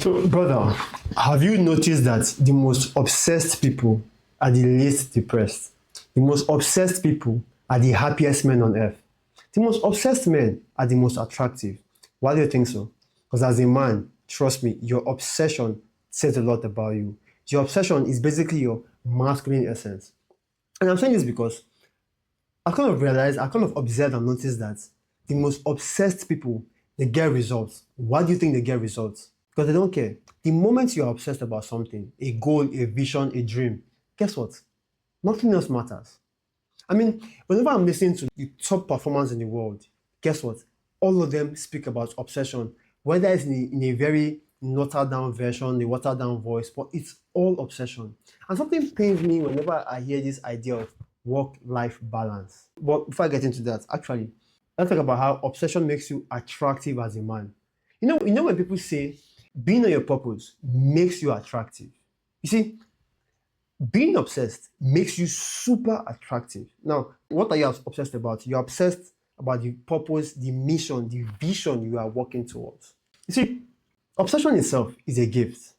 So, brother, have you noticed that the most obsessed people are the least depressed? The most obsessed people are the happiest men on earth. The most obsessed men are the most attractive. Why do you think so? Because as a man, trust me, your obsession says a lot about you. Your obsession is basically your masculine essence. And I'm saying this because I kind of observed and noticed that the most obsessed people, they get results. Why do you think they get results? Because they don't care. The moment you are obsessed about something, a goal, a vision, a dream, guess what? Nothing else matters. I mean, whenever I'm listening to the top performers in the world, guess what? All of them speak about obsession, whether it's in a very watered down version, the watered down voice, but it's all obsession. And something pains me whenever I hear this idea of work-life balance. But before I get into that, actually, let's talk about how obsession makes you attractive as a man. You know when people say being on your purpose makes you attractive. You see, being obsessed makes you super attractive. Now, what are you obsessed about? You're obsessed about the purpose, the mission, the vision you are working towards. You see, obsession itself is a gift.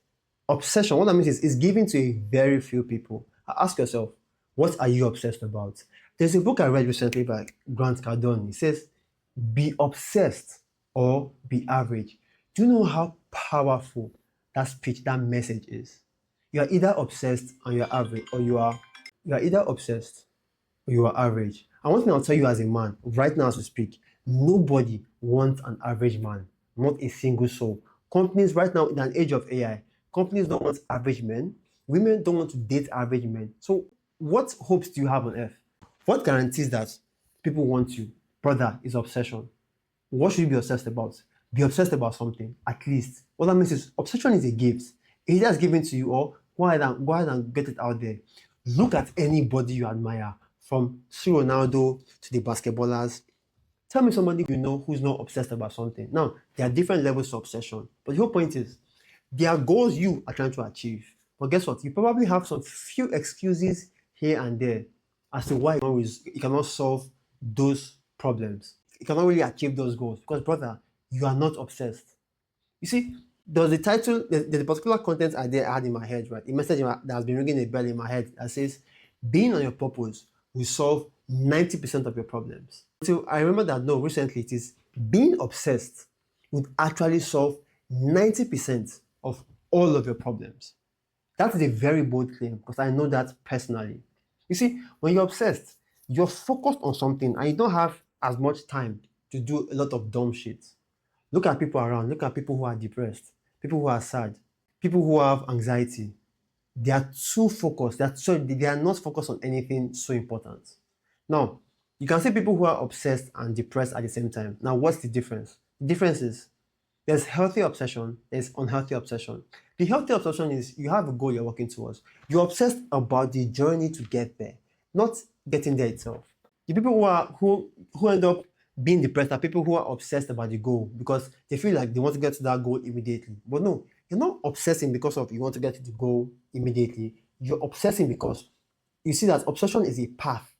Obsession, what that means is given to a very few people. Ask yourself, what are you obsessed about? There's a book I read recently by Grant Cardone. It says, be obsessed or be average. Do you know how powerful that speech, that message is? You are either obsessed and you're average, or you are either obsessed or you are average. And one thing I'll tell you as a man, right now as we speak, nobody wants an average man, not a single soul. Companies right now in an age of AI, companies don't want average men. Women don't want to date average men. So what hopes do you have on earth? What guarantees that people want you? Brother, is obsession. What should you be obsessed about? Be obsessed about something, at least. What that means is obsession is a gift. It's just given to you, or go ahead and get it out there. Look at anybody you admire, from Ronaldo to the basketballers. Tell me somebody you know who's not obsessed about something. Now, there are different levels of obsession, but the whole point is there are goals you are trying to achieve. But guess what? You probably have some few excuses here and there as to why you cannot solve those problems. You cannot really achieve those goals because, brother, you are not obsessed. You see, there was a title, there's a particular content idea I had in my head, right? A message that has been ringing a bell in my head that says, being on your purpose will solve 90% of your problems. So I remember that, no, recently it is being obsessed would actually solve 90% of all of your problems. That is a very bold claim because I know that personally. You see, when you're obsessed, you're focused on something and you don't have as much time to do a lot of dumb shit. Look at people around. Look at people who are depressed, people who are sad, people who have anxiety. They are too focused. They are not focused on anything so important. Now, you can see people who are obsessed and depressed at the same time. Now, what's the difference? The difference is there's healthy obsession, there's unhealthy obsession. The healthy obsession is you have a goal you're working towards. You're obsessed about the journey to get there, not getting there itself. The people who end up being depressed are people who are obsessed about the goal because they feel like they want to get to that goal immediately. But no, you're not obsessing because of you want to get to the goal immediately. You're obsessing because you see that obsession is a path.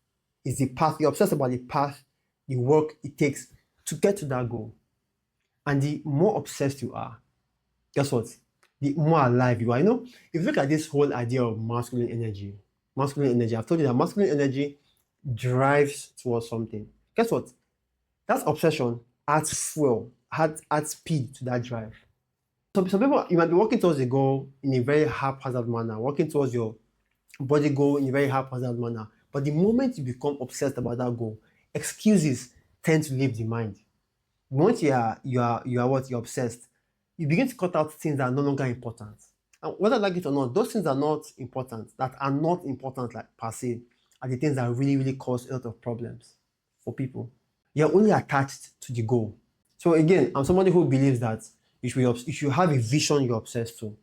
It's the path. You're obsessed about the path, the work it takes to get to that goal. And the more obsessed you are, guess what? The more alive you are. If you look at this whole idea of masculine energy, I've told you that masculine energy drives towards something. Guess what? That obsession adds fuel, adds speed to that drive. So some people, you might be working towards a goal in a very haphazard manner, working towards your body goal in a very haphazard manner. But the moment you become obsessed about that goal, excuses tend to leave the mind. Once you're obsessed, you begin to cut out things that are no longer important. And whether I like it or not, those things are not important, like per se, are the things that really, really cause a lot of problems for people. You're only attached to the goal. So again, I'm somebody who believes that you should have a vision you're obsessed to.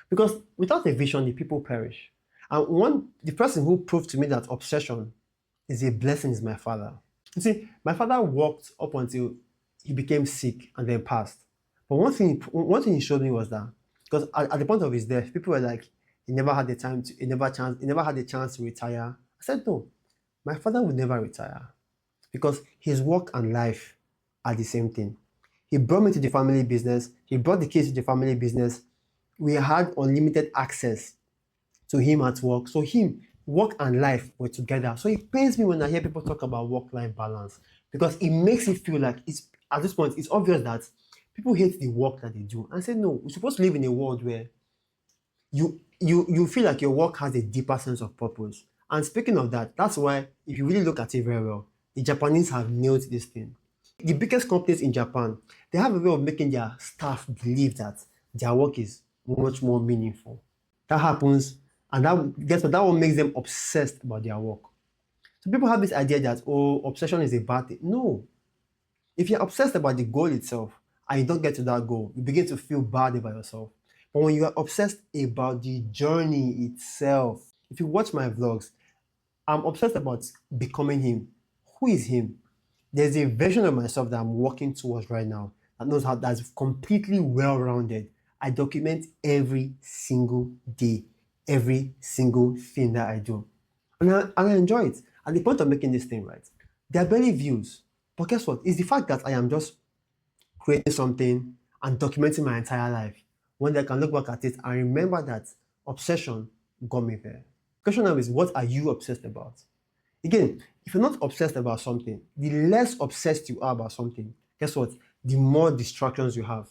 Because without a vision, the people perish. And the person who proved to me that obsession is a blessing is my father. You see, my father worked up until he became sick and then passed. But one thing he showed me was that, because at the point of his death, people were like, he never had the chance to retire. I said, no, my father would never retire because his work and life are the same thing. He brought me to the family business. He brought the kids to the family business. we had unlimited access to him at work. So him, work and life were together. So it pains me when I hear people talk about work-life balance because it makes it feel like it's at this point it's obvious that people hate the work that they do and say no, we're supposed to live in a world where you feel like your work has a deeper sense of purpose. And speaking of that, that's why if you really look at it very well, the Japanese have nailed this thing. The biggest companies in Japan, they have a way of making their staff believe that their work is much more meaningful. That happens, and that guess what? That one makes them obsessed about their work. So people have this idea that obsession is a bad thing. No, if you're obsessed about the goal itself and you don't get to that goal, you begin to feel bad about yourself. But when you are obsessed about the journey itself, if you watch my vlogs, I'm obsessed about becoming him. Who is him? There's a version of myself that I'm working towards right now that knows how that's completely well-rounded. I document every single day, every single thing that I do. And I enjoy it. And the point of making this thing right, there are barely views. But guess what? It's the fact that I am just creating something and documenting my entire life. When I can look back at it and remember that obsession got me there. The question now is, what are you obsessed about? Again, if you're not obsessed about something, the less obsessed you are about something, guess what? The more distractions you have.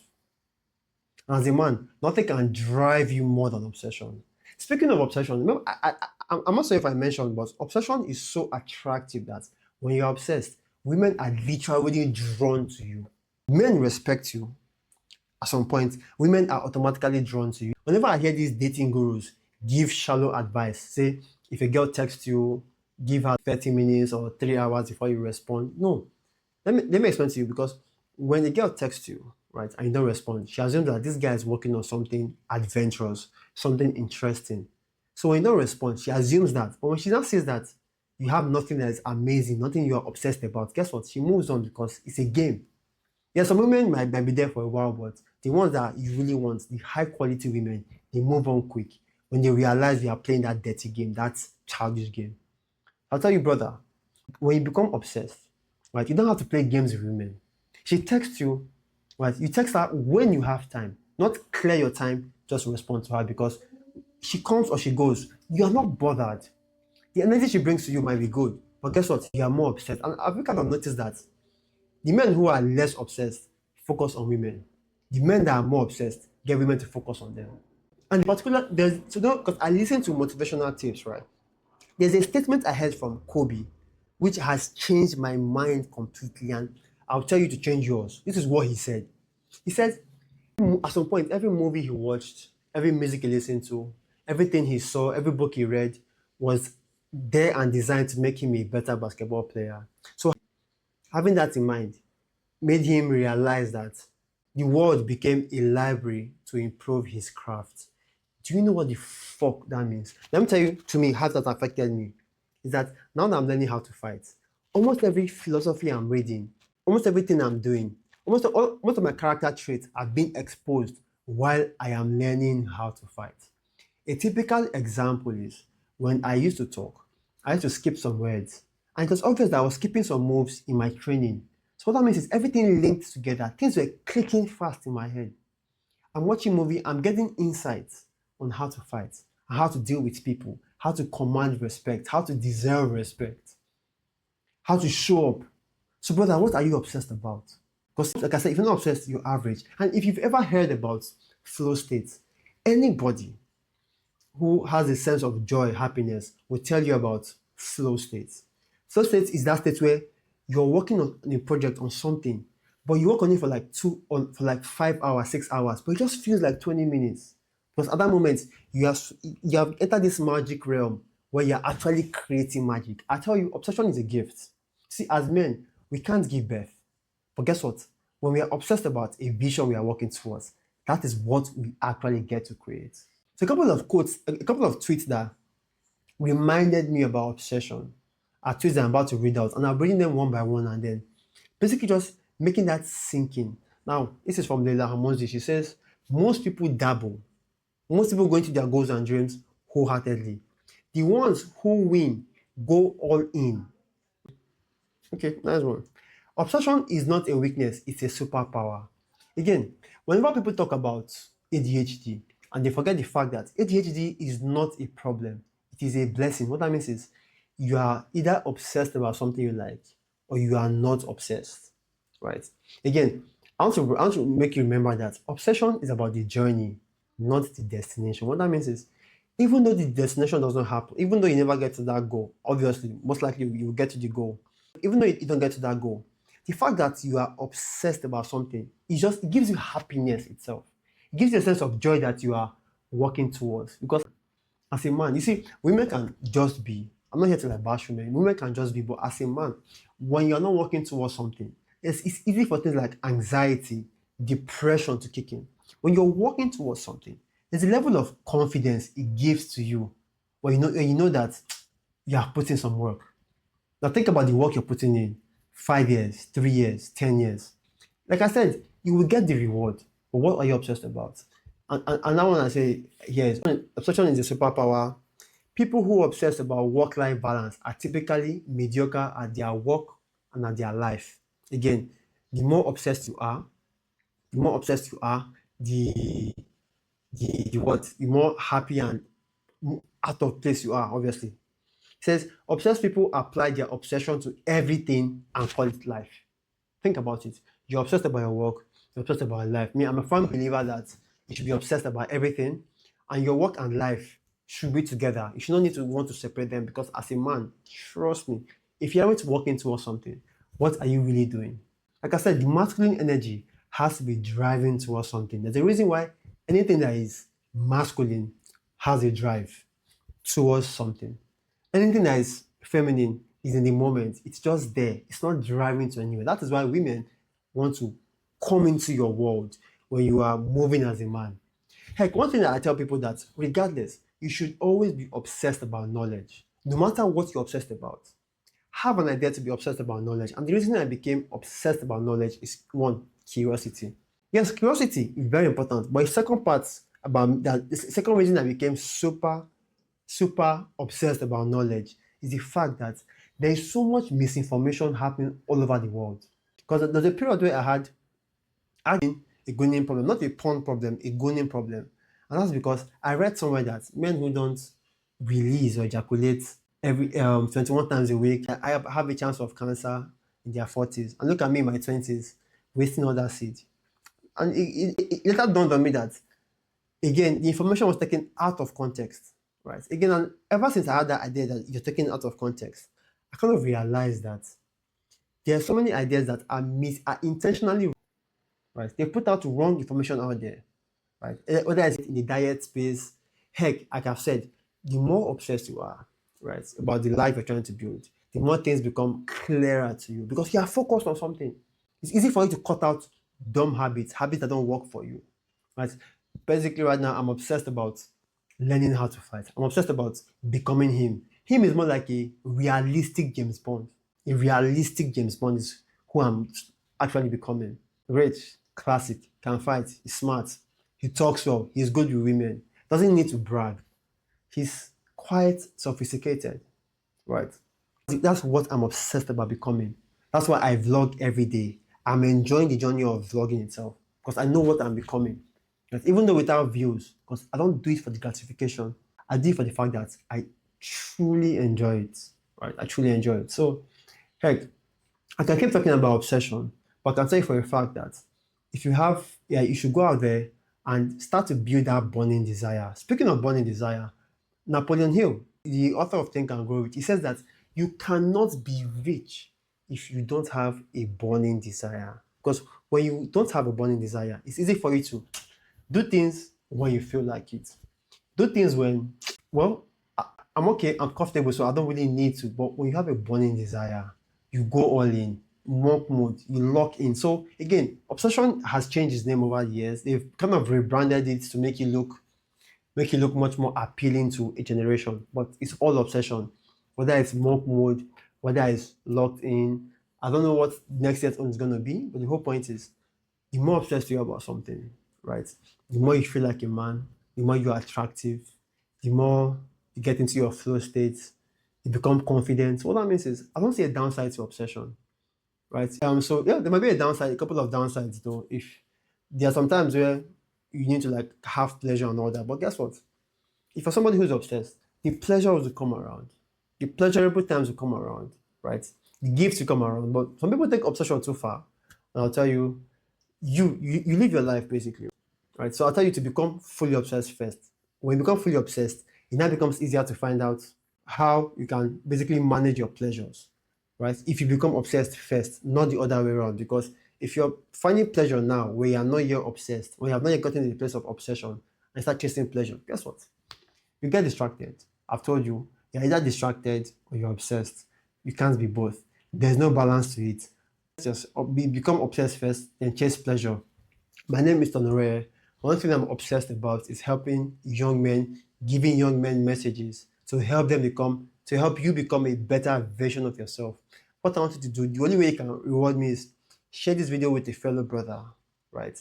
And as a man, nothing can drive you more than obsession. Speaking of obsession, remember, I'm not sure if I mentioned, but obsession is so attractive that when you're obsessed, women are literally drawn to you. Men respect you. At some point, women are automatically drawn to you. Whenever I hear these dating gurus give shallow advice, say if a girl texts you, give her 30 minutes or 3 hours before you respond. No. Let me explain to you, because when a girl texts you, right, and you don't respond, she assumes that this guy is working on something adventurous, something interesting. So when you don't respond, she assumes that. But when she now sees that you have nothing that is amazing, nothing you are obsessed about, guess what? She moves on because it's a game. Yeah, some women might be there for a while, but the ones that you really want, the high quality women, they move on quick when they realize you are playing that dirty game, that childish game. I'll tell you, brother, when you become obsessed, right, you don't have to play games with women. She texts you, right, you text her when you have time, not clear your time, just respond to her because she comes or she goes. You are not bothered. The energy she brings to you might be good, but guess what? You are more obsessed. And I've kind of noticed that the men who are less obsessed focus on women. The men that are more obsessed get women to focus on them. And in particular, because I listen to motivational tips, right? There's a statement I heard from Kobe, which has changed my mind completely, and I'll tell you to change yours. This is what he said. He said, at some point, every movie he watched, every music he listened to, everything he saw, every book he read was there and designed to make him a better basketball player. So having that in mind made him realize that the world became a library to improve his craft. Do you know what the fuck that means? Let me tell you, to me, how that affected me is that now that I'm learning how to fight, almost every philosophy I'm reading, almost everything I'm doing, most of my character traits are being exposed while I am learning how to fight. A typical example is when I used to talk, I used to skip some words, and it was obvious that I was skipping some moves in my training. So what that means is everything linked together. Things were clicking fast in my head. I'm watching movie, I'm getting insights on how to fight, how to deal with people, how to command respect, how to deserve respect, how to show up. So brother, what are you obsessed about? Because like I said, if you're not obsessed, you're average. And if you've ever heard about flow states, anybody who has a sense of joy, happiness, will tell you about flow states. Flow states is that state where you're working on a project on something, but you work on it for like 5 hours, 6 hours, but it just feels like 20 minutes. Because at that moment, you have entered this magic realm where you're actually creating magic. I tell you, obsession is a gift. See, as men, we can't give birth. But guess what? When we are obsessed about a vision we are working towards, that is what we actually get to create. So a couple of quotes, a couple of tweets that reminded me about obsession are tweets that I'm about to read out, and I'll bring them one by one and then basically just making that sink in. Now, this is from Leila Hamonzi. She says, most people dabble. Most people go into their goals and dreams wholeheartedly. The ones who win go all in. Okay, nice one. Obsession is not a weakness, it's a superpower. Again, whenever people talk about ADHD, And they forget the fact that ADHD is not a problem. It is a blessing. What that means is you are either obsessed about something you like or you are not obsessed, right? Again, I want to make you remember that obsession is about the journey, not the destination. What that means is even though the destination doesn't happen, even though you never get to that goal, obviously, most likely you will get to the goal. Even though you don't get to that goal, the fact that you are obsessed about something, it gives you happiness itself. It gives you a sense of joy that you are working towards. Because as a man, you see, women can just be. I'm not here to like bash women. Women can just be, but as a man, when you're not working towards something, it's easy for things like anxiety, depression to kick in. When you're working towards something, there's a level of confidence it gives to you when you know that you are putting some work. Now think about the work you're putting in 5 years, 3 years, 10 years. Like I said, you will get the reward. But what are you obsessed about? And now when I say yes, obsession is a superpower. People who obsess about work-life balance are typically mediocre at their work and at their life. Again, the more obsessed you are, the more obsessed you are, the more happy and out of place you are, obviously. It says obsessed people apply their obsession to everything and call it life. Think about it. You're obsessed about your work, you're obsessed about your life. Me, I'm a firm believer that you should be obsessed about everything, and your work and life should be together. You should not need to want to separate them because as a man, trust me, if you're working towards something, what are you really doing? Like I said, the masculine energy has to be driving towards something. There's a reason why anything that is masculine has a drive towards something. Anything that is feminine is in the moment. It's just there. It's not driving to anywhere. That is why women want to come into your world when you are moving as a man. Heck, one thing that I tell people that regardless, you should always be obsessed about knowledge. No matter what you're obsessed about, have an idea to be obsessed about knowledge. And the reason I became obsessed about knowledge is one, curiosity. Yes, curiosity is very important. But the second part about that, the second reason I became super obsessed about knowledge is the fact that there is so much misinformation happening all over the world. Because there's a period where I had a gunning problem, not a porn problem, a gunning problem. And that's because I read somewhere that men who don't release or ejaculate every 21 times a week, I have a chance of cancer in their 40s. And look at me in my 20s, wasting all that seed. And it later dawned on me that, again, the information was taken out of context, right? Again, and ever since I had that idea that you're taking it out of context, I kind of realized that there are so many ideas that are intentionally right. They put out wrong information out there, right? Whether it's in the diet space, heck, like I've said, the more obsessed you are, right, about the life you're trying to build, the more things become clearer to you because you are focused on something. It's easy for you to cut out dumb habits that don't work for you, right? Basically, right now, I'm obsessed about learning how to fight. I'm obsessed about becoming him. Him is more like a realistic James Bond. A realistic James Bond is who I'm actually becoming. Rich, classic, can fight, he's smart, he talks well, he's good with women, doesn't need to brag. He's quite sophisticated, right? That's what I'm obsessed about becoming. That's why I vlog every day. I'm enjoying the journey of vlogging itself because I know what I'm becoming. That even though without views, because I don't do it for the gratification, I do it for the fact that I truly enjoy it, right? I truly enjoy it. So, heck, I can keep talking about obsession, but I can tell you for a fact that if you have, yeah, you should go out there and start to build that burning desire. Speaking of burning desire, Napoleon Hill, the author of Think and Grow Rich, he says that you cannot be rich if you don't have a burning desire. Because when you don't have a burning desire, it's easy for you to do things when you feel like it. Do things when, well, I'm okay, I'm comfortable, so I don't really need to. But when you have a burning desire, you go all in, monk mode, you lock in. So again, obsession has changed its name over the years. They've kind of rebranded it to make it look much more appealing to a generation. But it's all obsession. Whether it's monk mode, whether it's locked in. I don't know what next year's own is gonna be, but the whole point is the more obsessed you are about something, right? The more you feel like a man, the more you're attractive, the more you get into your flow state, you become confident. What that means is I don't see a downside to obsession, right? So yeah, there might be a downside, a couple of downsides though. If there are some times where you need to like have pleasure and all that. But guess what? If you're somebody who's obsessed, the pleasure will come around. The pleasurable times will come around, right? The gifts will come around. But some people take obsession too far. And I'll tell you, you live your life basically, right? So I'll tell you to become fully obsessed first. When you become fully obsessed, it now becomes easier to find out how you can basically manage your pleasures, right? If you become obsessed first, not the other way around. Because if you're finding pleasure now where you are not yet obsessed, when you have not yet gotten to the place of obsession and start chasing pleasure, guess what? You get distracted. I've told you, you're either distracted or you're obsessed. You can't be both. There's no balance to it. Just become obsessed first, then chase pleasure. My name is Tonore. One thing I'm obsessed about is helping young men, giving young men messages to help you become a better version of yourself. What I want you to do, the only way you can reward me is share this video with a fellow brother, right?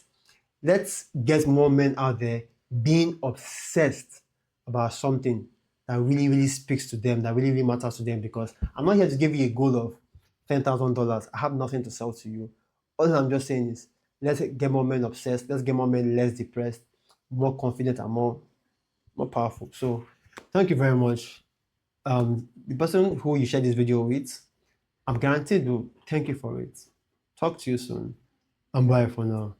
Let's get more men out there being obsessed about something that really, really speaks to them, that really, really matters to them. Because I'm not here to give you a goal of $10,000. I have nothing to sell to you. All I'm just saying is let's get more men obsessed. Let's get more men less depressed, more confident, and more powerful. So thank you very much. The person who you share this video with, I'm guaranteed to thank you for it. Talk to you soon. And bye for now.